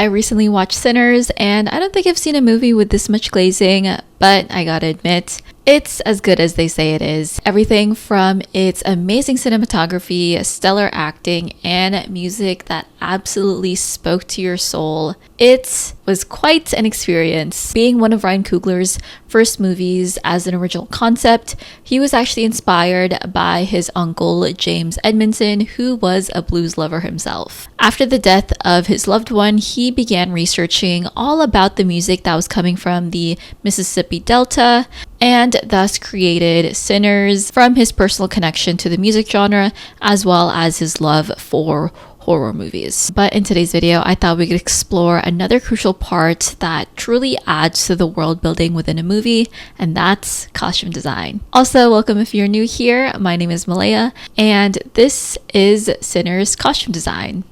I recently watched Sinners, and I don't think I've seen a movie with this much glazing, but I gotta admit, it's as good as they say it is. Everything from its amazing cinematography, stellar acting, and music that absolutely spoke to your soul. It was quite an experience. Being one of Ryan Coogler's first movies as an original concept, he was actually inspired by his uncle James Edmondson, who was a blues lover himself. After the death of his loved one, he began researching all about the music that was coming from the Mississippi Delta, and thus created Sinners from his personal connection to the music genre, as well as his love for horror movies. But in today's video, I thought we could explore another crucial part that truly adds to the world building within a movie, and that's costume design. Also, welcome if you're new here. My name is Malaya, and this is Sinners Costume Design.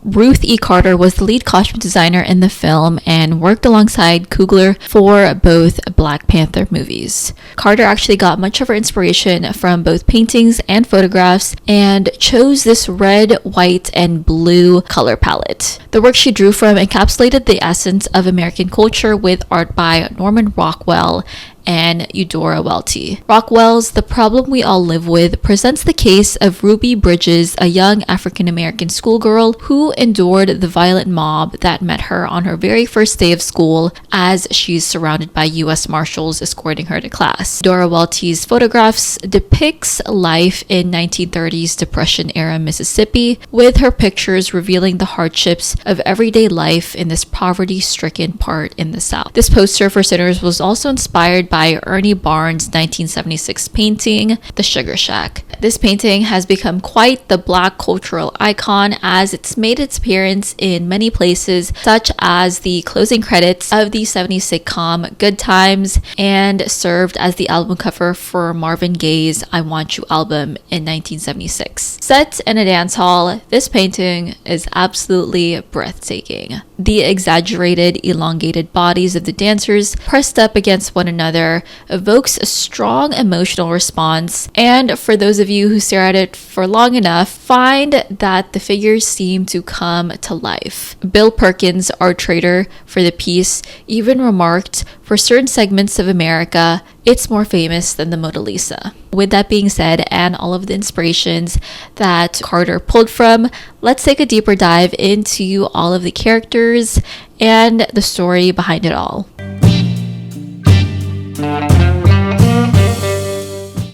Ruth E. Carter was the lead costume designer in the film and worked alongside Coogler for both Black Panther movies. Carter actually got much of her inspiration from both paintings and photographs and chose this red, white, and blue color palette. The work she drew from encapsulated the essence of American culture with art by Norman Rockwell and Eudora Welty. Rockwell's The Problem We All Live With presents the case of Ruby Bridges, a young African-American schoolgirl who endured the violent mob that met her on her very first day of school as she's surrounded by U.S. Marshals escorting her to class. Eudora Welty's photographs depicts life in 1930s Depression-era Mississippi, with her pictures revealing the hardships of everyday life in this poverty-stricken part in the South. This poster for Sinners was also inspired by Ernie Barnes' 1976 painting, The Sugar Shack. This painting has become quite the Black cultural icon as it's made its appearance in many places, such as the closing credits of the 70s sitcom Good Times, and served as the album cover for Marvin Gaye's I Want You album in 1976. Set in a dance hall, this painting is absolutely breathtaking. The exaggerated, elongated bodies of the dancers pressed up against one another evokes a strong emotional response, and for those of you who stare at it for long enough, find that the figures seem to come to life. Bill Perkins, art trader for the piece, even remarked, for certain segments of America, it's more famous than the Mona Lisa. With that being said, and all of the inspirations that Carter pulled from, let's take a deeper dive into all of the characters and the story behind it all.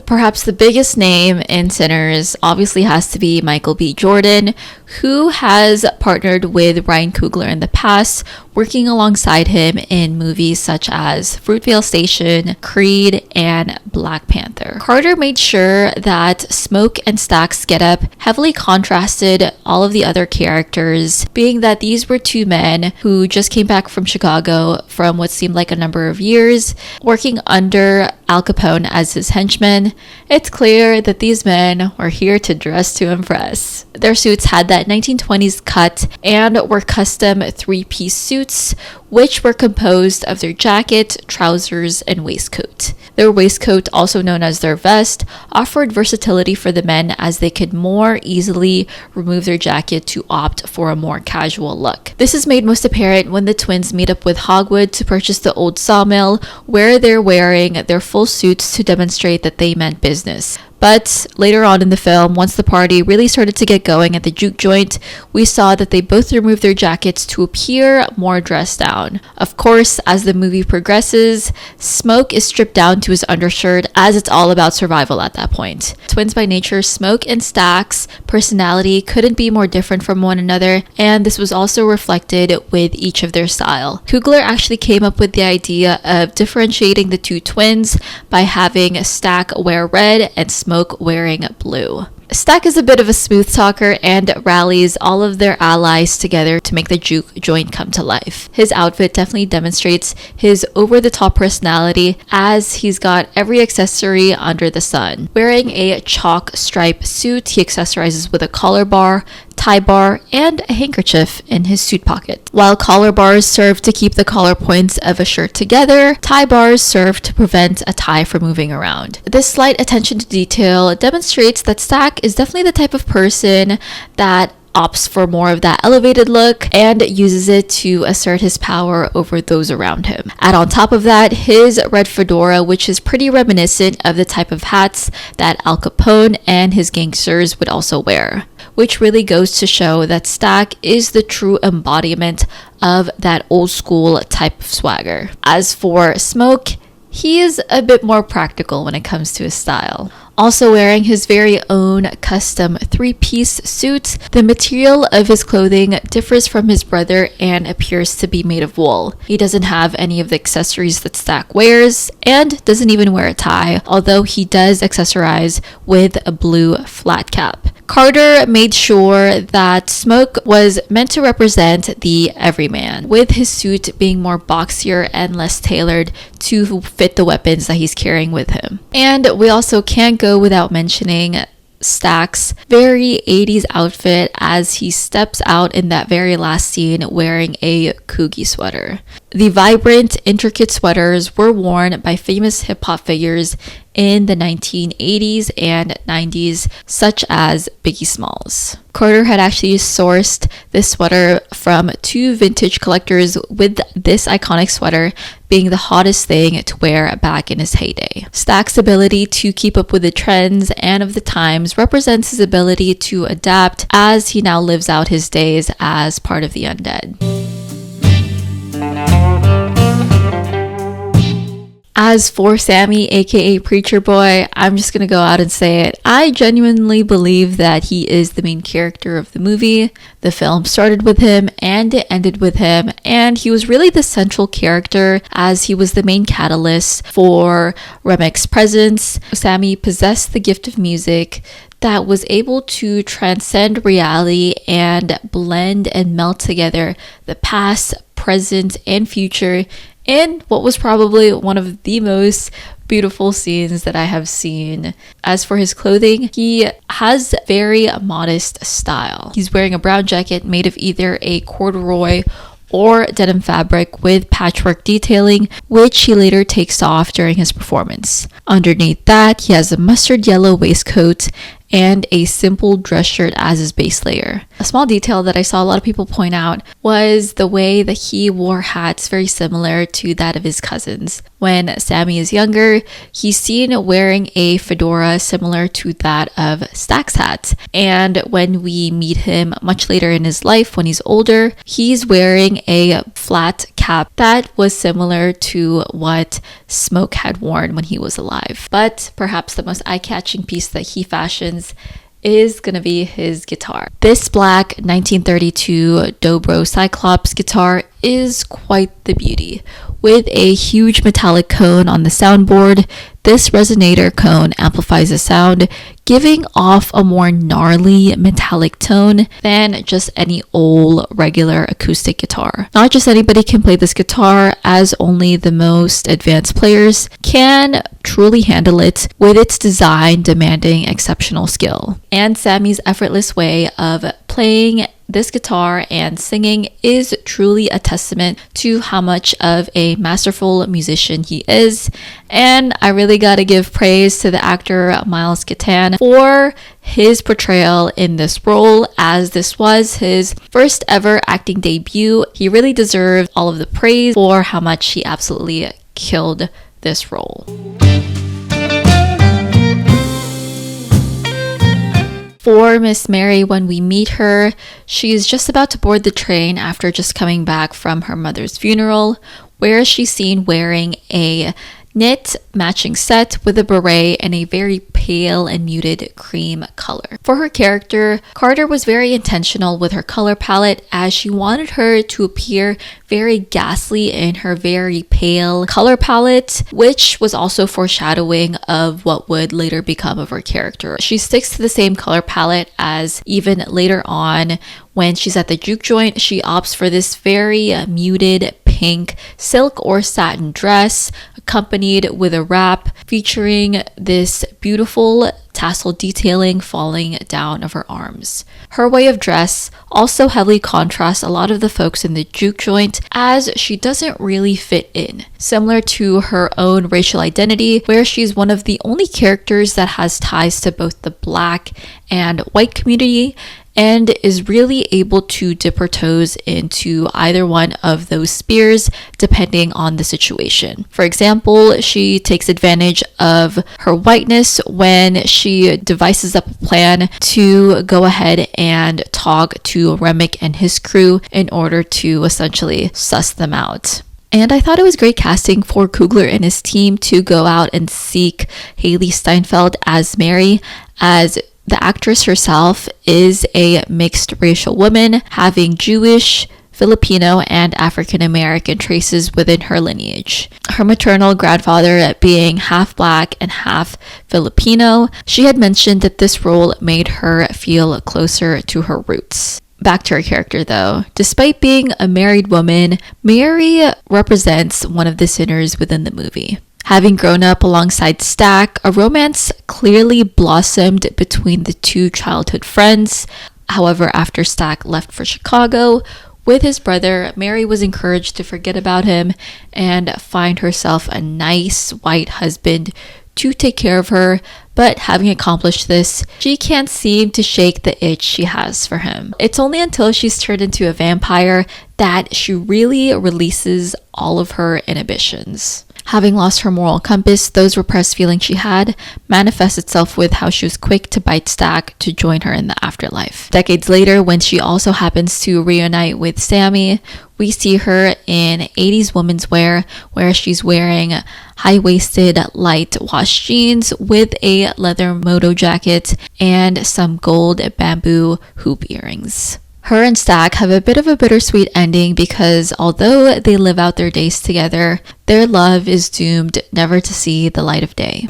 Perhaps the biggest name in Sinners obviously has to be Michael B. Jordan, who has partnered with Ryan Coogler in the past, working alongside him in movies such as Fruitvale Station, Creed, and Black Panther. Carter made sure that Smoke and Stack's getup heavily contrasted all of the other characters, being that these were two men who just came back from Chicago from what seemed like a number of years, working under Al Capone as his henchman. It's clear that these men were here to dress to impress. Their suits had that 1920s cut and were custom three-piece suits, which were composed of their jacket, trousers, and waistcoat. Their waistcoat, also known as their vest, offered versatility for the men as they could more easily remove their jacket to opt for a more casual look. This is made most apparent when the twins meet up with Hogwood to purchase the old sawmill, where they're wearing their full suits to demonstrate that they meant business. But later on in the film, once the party really started to get going at the juke joint, we saw that they both removed their jackets to appear more dressed down. Of course, as the movie progresses, Smoke is stripped down to his undershirt as it's all about survival at that point. Twins by nature, Smoke and Stack's personality couldn't be more different from one another, and this was also reflected with each of their style. Coogler actually came up with the idea of differentiating the two twins by having Stack wear red and Smoke wearing blue. Stack is a bit of a smooth talker and rallies all of their allies together to make the juke joint come to life. His outfit definitely demonstrates his over-the-top personality as he's got every accessory under the sun. Wearing a chalk stripe suit, he accessorizes with a collar bar, tie bar, and a handkerchief in his suit pocket. While collar bars serve to keep the collar points of a shirt together, tie bars serve to prevent a tie from moving around. This slight attention to detail demonstrates that Stack is definitely the type of person that opts for more of that elevated look and uses it to assert his power over those around him. Add on top of that his red fedora, which is pretty reminiscent of the type of hats that Al Capone and his gangsters would also wear, which really goes to show that Stack is the true embodiment of that old school type of swagger. As for Smoke, he is a bit more practical when it comes to his style. Also wearing his very own custom three-piece suit, the material of his clothing differs from his brother and appears to be made of wool. He doesn't have any of the accessories that Stack wears and doesn't even wear a tie, although he does accessorize with a blue flat cap. Carter made sure that Smoke was meant to represent the everyman, with his suit being more boxier and less tailored to fit the weapons that he's carrying with him. And we also can't go without mentioning Stack's very 80s outfit as he steps out in that very last scene wearing a Coogie sweater. The vibrant, intricate sweaters were worn by famous hip-hop figures in the 1980s and 90s, such as Biggie Smalls. Carter had actually sourced this sweater from two vintage collectors, with this iconic sweater being the hottest thing to wear back in his heyday. Stack's ability to keep up with the trends and of the times represents his ability to adapt as he now lives out his days as part of the undead. As for Sammie, aka Preacher Boy, I'm just gonna go out and say it. I genuinely believe that he is the main character of the movie. The film started with him and it ended with him, and he was really the central character as he was the main catalyst for Remek's presence. Sammie possessed the gift of music that was able to transcend reality and blend and melt together the past, present, and future in what was probably one of the most beautiful scenes that I have seen. As for his clothing, he has very modest style. He's wearing a brown jacket made of either a corduroy or denim fabric with patchwork detailing, which he later takes off during his performance. Underneath that, he has a mustard yellow waistcoat and a simple dress shirt as his base layer. A small detail that I saw a lot of people point out was the way that he wore hats very similar to that of his cousins. When Sammie is younger, he's seen wearing a fedora similar to that of Stack's hat. And when we meet him much later in his life, when he's older, he's wearing a flat cap that was similar to what Smoke had worn when he was alive. But perhaps the most eye-catching piece that he fashions is gonna be his guitar. This black 1932 Dobro Cyclops guitar is quite the beauty. With a huge metallic cone on the soundboard, this resonator cone amplifies the sound, giving off a more gnarly metallic tone than just any old regular acoustic guitar. Not just anybody can play this guitar, as only the most advanced players can truly handle it, with its design demanding exceptional skill. And Sammie's effortless way of playing this guitar and singing is truly a testament to how much of a masterful musician he is. And I really gotta give praise to the actor Miles Catan for his portrayal in this role, as this was his first ever acting debut. He really deserved all of the praise for how much he absolutely killed this role. For Miss Mary, when we meet her, she's just about to board the train after just coming back from her mother's funeral, where she's seen wearing a knit matching set with a beret and a very pale and muted cream color. For her character, Carter was very intentional with her color palette, as she wanted her to appear very ghastly in her very pale color palette, which was also foreshadowing of what would later become of her character. She sticks to the same color palette as even later on when she's at the juke joint. She opts for this very muted pink silk or satin dress accompanied with a wrap featuring this beautiful tassel detailing falling down of her arms. Her way of dress also heavily contrasts a lot of the folks in the juke joint, as she doesn't really fit in, similar to her own racial identity, where she's one of the only characters that has ties to both the Black and white community, and is really able to dip her toes into either one of those spheres depending on the situation. For example, she takes advantage of her whiteness when she devises up a plan to go ahead and talk to Remick and his crew in order to essentially suss them out. And I thought it was great casting for Coogler and his team to go out and seek Haley Steinfeld as Mary, as the actress herself is a mixed racial woman having Jewish, Filipino, and African American traces within her lineage. Her maternal grandfather being half Black and half Filipino, she had mentioned that this role made her feel closer to her roots. Back to her character though. Despite being a married woman, Mary represents one of the sinners within the movie. Having grown up alongside Stack, a romance clearly blossomed between the two childhood friends. However, after Stack left for Chicago with his brother, Mary was encouraged to forget about him and find herself a nice white husband to take care of her. But having accomplished this, she can't seem to shake the itch she has for him. It's only until she's turned into a vampire that she really releases all of her inhibitions. Having lost her moral compass, those repressed feelings she had manifest itself with how she was quick to bite Stack to join her in the afterlife. Decades later, when she also happens to reunite with Sammie, we see her in 80s women's wear, where she's wearing high-waisted light wash jeans with a leather moto jacket and some gold bamboo hoop earrings. Her and Stack have a bit of a bittersweet ending because although they live out their days together, their love is doomed never to see the light of day.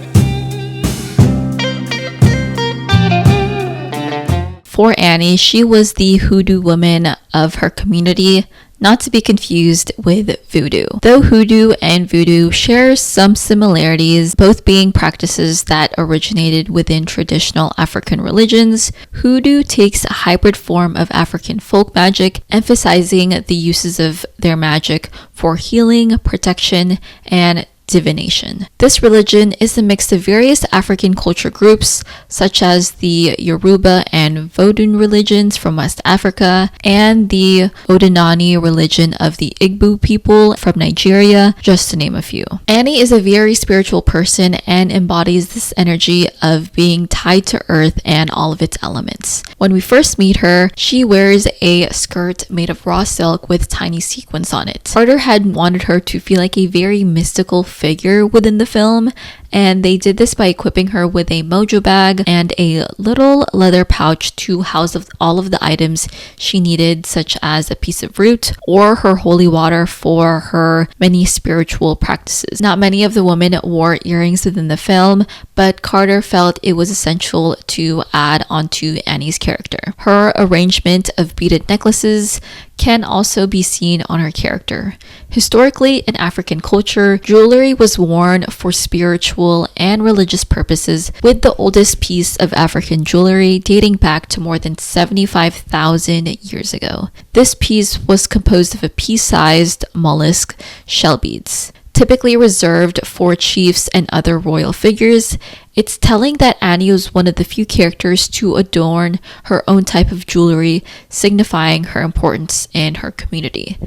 For Annie, she was the hoodoo woman of her community, not to be confused with voodoo. Though hoodoo and voodoo share some similarities, both being practices that originated within traditional African religions, hoodoo takes a hybrid form of African folk magic, emphasizing the uses of their magic for healing, protection, and divination. This religion is a mix of various African culture groups, such as the Yoruba and Vodun religions from West Africa, and the Odinani religion of the Igbo people from Nigeria, just to name a few. Annie is a very spiritual person and embodies this energy of being tied to earth and all of its elements. When we first meet her, she wears a skirt made of raw silk with tiny sequins on it. Carter had wanted her to feel like a very mystical figure within the film, and they did this by equipping her with a mojo bag and a little leather pouch to house all of the items she needed, such as a piece of root or her holy water for her many spiritual practices. Not many of the women wore earrings within the film, but Carter felt it was essential to add onto Annie's character. Her arrangement of beaded necklaces can also be seen on her character. Historically, in African culture, jewelry was worn for spiritual and religious purposes, with the oldest piece of African jewelry dating back to more than 75,000 years ago. This piece was composed of a pea-sized mollusk shell beads. Typically reserved for chiefs and other royal figures, it's telling that Annie was one of the few characters to adorn her own type of jewelry, signifying her importance in her community.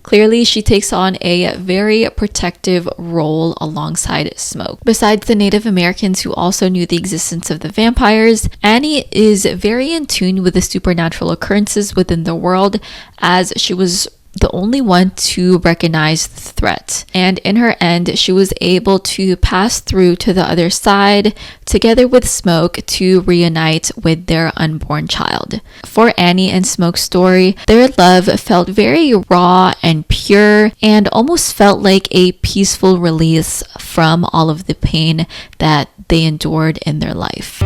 Clearly, she takes on a very protective role alongside Smoke. Besides the Native Americans who also knew the existence of the vampires, Annie is very in tune with the supernatural occurrences within the world, as she was the only one to recognize the threat. And in her end, she was able to pass through to the other side together with Smoke to reunite with their unborn child. For Annie and Smoke's story, their love felt very raw and pure and almost felt like a peaceful release from all of the pain that they endured in their life.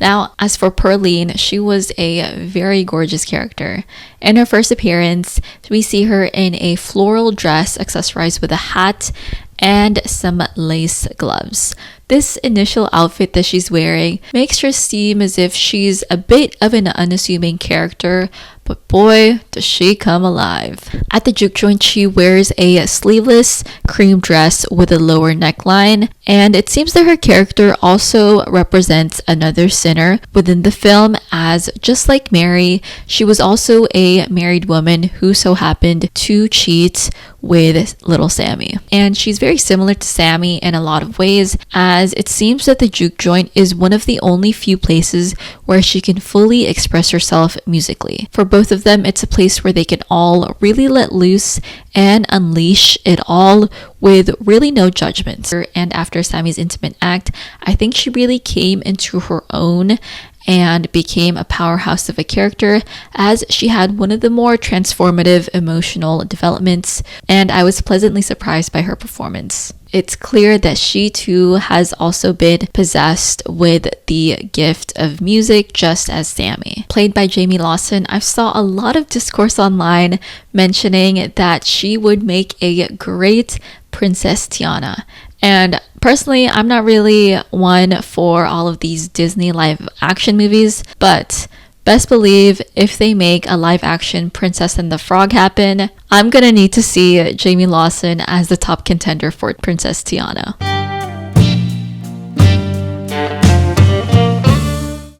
Now, as for Pearline, she was a very gorgeous character. In her first appearance, we see her in a floral dress accessorized with a hat and some lace gloves. This initial outfit that she's wearing makes her seem as if she's a bit of an unassuming character, but boy, does she come alive. At the juke joint, she wears a sleeveless cream dress with a lower neckline, and it seems that her character also represents another sinner within the film, as just like Mary, she was also a married woman who so happened to cheat with little Sammie. And she's very similar to Sammie in a lot of ways, as it seems that the juke joint is one of the only few places where she can fully express herself musically. For both of them, it's a place where they can all really let loose and unleash it all with really no judgment. And after Sammie's intimate act, I think she really came into her own and became a powerhouse of a character, as she had one of the more transformative emotional developments, and I was pleasantly surprised by her performance. It's clear that she too has also been possessed with the gift of music, just as Sammie. Played by Jamie Lawson, I saw a lot of discourse online mentioning that she would make a great Princess Tiana. And personally, I'm not really one for all of these Disney live action movies, but best believe if they make a live action Princess and the Frog happen, I'm gonna need to see Jamie Lawson as the top contender for Princess Tiana.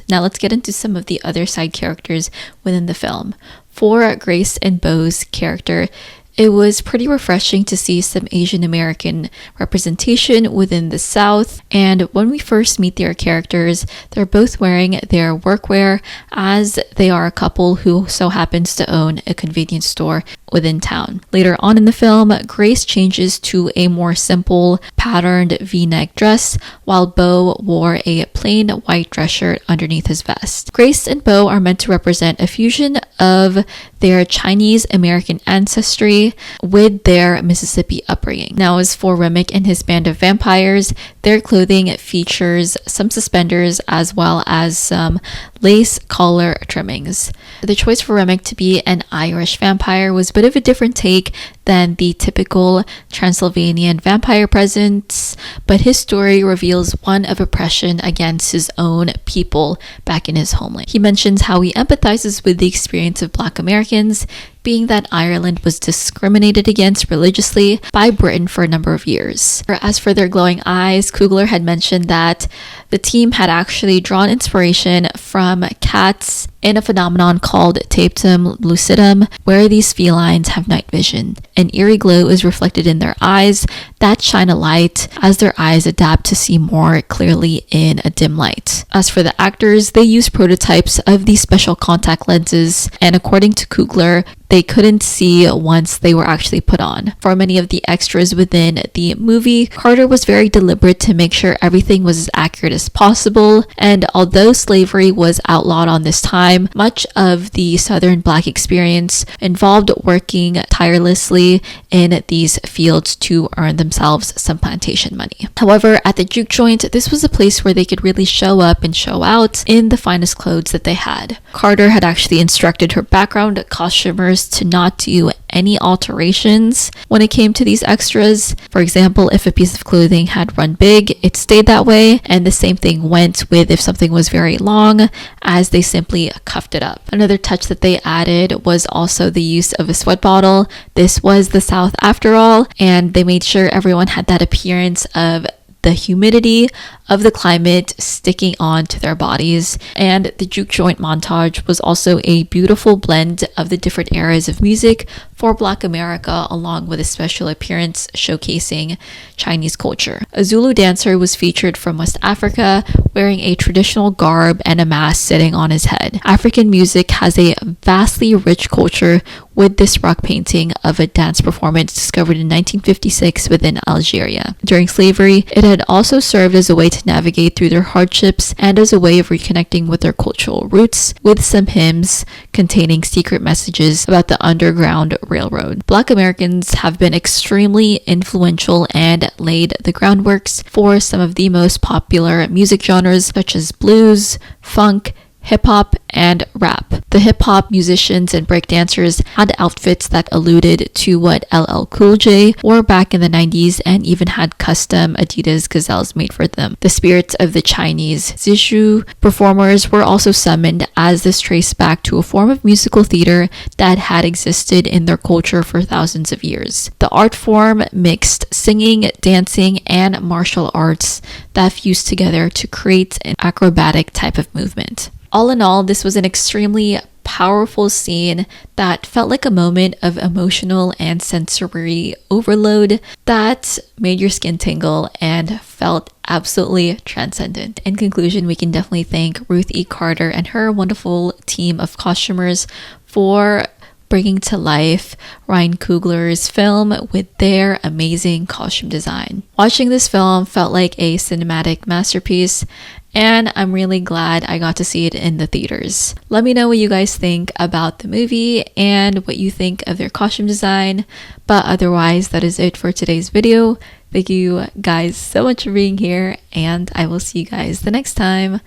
Now let's get into some of the other side characters within the film. For Grace and Beau's character, it was pretty refreshing to see some Asian American representation within the South, and when we first meet their characters, they're both wearing their workwear, as they are a couple who so happens to own a convenience store within town. Later on in the film, Grace changes to a more simple patterned V-neck dress, while Beau wore a plain white dress shirt underneath his vest. Grace and Beau are meant to represent a fusion of their Chinese American ancestry with their Mississippi upbringing. Now, as for Remick and his band of vampires, their clothing features some suspenders as well as some lace collar trimmings. The choice for Remick to be an Irish vampire was a bit of a different take than the typical Transylvanian vampire presence, but his story reveals one of oppression against his own people back in his homeland. He mentions how he empathizes with the experience of Black Americans, being that Ireland was discriminated against religiously by Britain for a number of years. As for their glowing eyes, Coogler had mentioned that the team had actually drawn inspiration from cats in a phenomenon called tapetum lucidum, where these felines have night vision. An eerie glow is reflected in their eyes that shine a light as their eyes adapt to see more clearly in a dim light. As for the actors, they used prototypes of these special contact lenses, and according to Coogler, they couldn't see once they were actually put on. For many of the extras within the movie, Carter was very deliberate to make sure everything was as accurate as possible, and although slavery was outlawed on this time, much of the Southern Black experience involved working tirelessly in these fields to earn themselves some plantation money. However, at the juke joint, this was a place where they could really show up and show out in the finest clothes that they had. Carter had actually instructed her background costumers to not do any alterations when it came to these extras. For example, if a piece of clothing had run big, it stayed that way, and the same thing went with if something was very long, as they simply cuffed it up. Another touch that they added was also the use of a sweat bottle. This was the South after all, and they made sure everyone had that appearance of the humidity of the climate sticking on to their bodies. And the juke joint montage was also a beautiful blend of the different eras of music for Black America, along with a special appearance showcasing Chinese culture. A Zulu dancer was featured from West Africa, wearing a traditional garb and a mask sitting on his head. African music has a vastly rich culture, with this rock painting of a dance performance discovered in 1956 within Algeria. During slavery, it had also served as a way to navigate through their hardships and as a way of reconnecting with their cultural roots, with some hymns containing secret messages about the Underground Railroad. Black Americans have been extremely influential and laid the groundworks for some of the most popular music genres such as blues, funk, hip-hop, and rap. The hip-hop musicians and breakdancers had outfits that alluded to what LL Cool J wore back in the 90s and even had custom Adidas gazelles made for them. The spirits of the Chinese Zishu performers were also summoned, as this traced back to a form of musical theater that had existed in their culture for thousands of years. The art form mixed singing, dancing, and martial arts that fused together to create an acrobatic type of movement. All in all, this was an extremely powerful scene that felt like a moment of emotional and sensory overload that made your skin tingle and felt absolutely transcendent. In conclusion, we can definitely thank Ruth E. Carter and her wonderful team of costumers for bringing to life Ryan Coogler's film with their amazing costume design. Watching this film felt like a cinematic masterpiece, and I'm really glad I got to see it in the theaters. Let me know what you guys think about the movie and what you think of their costume design. But otherwise, that is it for today's video. Thank you guys so much for being here, and I will see you guys the next time.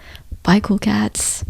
Bye, cool cats.